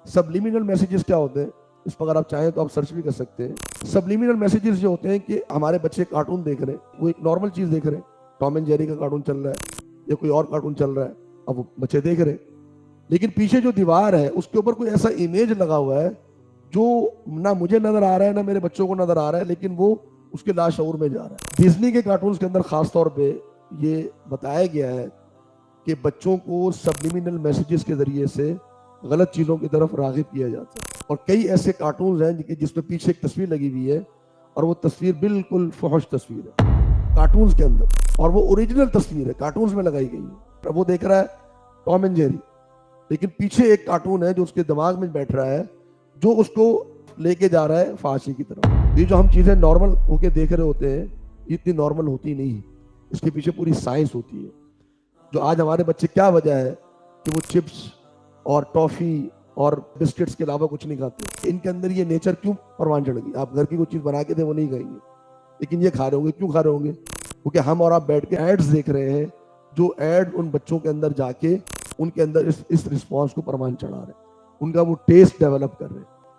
Subliminal messages क्या होते हैं, इस पर अगर आप चाहें तो आप सर्च भी कर सकते हैं। सबलिमिनल मैसेजेस जो होते हैं कि हमारे बच्चे कार्टून देख रहे हैं, वो एक नॉर्मल चीज देख रहे हैं, टॉम एंड जेरी का कार्टून चल रहा है या कोई और कार्टून चल रहा है, अब वो बच्चे देख रहे हैं, लेकिन पीछे जो दीवार है उसके ऊपर कोई ऐसा इमेज लगा हुआ है जो ना मुझे नजर आ रहा है ना मेरे बच्चों को नजर आ रहा है, लेकिन वो उसके लाशऊर में जा रहा है। डिज्नी के कार्टून्स के अंदर खास तौर पे ये बताया गया है कि बच्चों को सबलिमिनल मैसेजेस के जरिए से गलत चीज़ों की तरफ रागिब किया जाता है। और कई ऐसे कार्टून्स हैं जिसमें पीछे एक तस्वीर लगी हुई है और वो तस्वीर बिल्कुल फहश तस्वीर है कार्टून्स के अंदर, और वो ओरिजिनल तस्वीर है, कार्टून्स में लगाई गई है। वो देख रहा है टॉम एंड जेरी, लेकिन पीछे एक कार्टून है जो उसके दिमाग में बैठ रहा है, जो उसको लेके जा रहा है फांसी की तरफ। ये जो हम चीज़ें नॉर्मल होके देख रहे होते हैं, इतनी नॉर्मल होती नहीं है, इसके पीछे पूरी साइंस होती है। जो आज हमारे बच्चे, क्या वजह है कि वो चिप्स और टॉफी और बिस्किट्स के अलावा कुछ नहीं खाते? इनके अंदर ये नेचर क्यों परवान चढ़ गई? आप घर की कोई चीज बना के दे वो नहीं खाएंगे, लेकिन ये खा रहे होंगे। क्यों खा रहे होंगे? क्योंकि हम और आप बैठ के एड्स देख रहे हैं, जो एड उन बच्चों के अंदर जाके उनके अंदर इस रिस्पॉन्स को परवान चढ़ा रहे हैं, उनका वो टेस्ट डेवलप कर रहे हैं।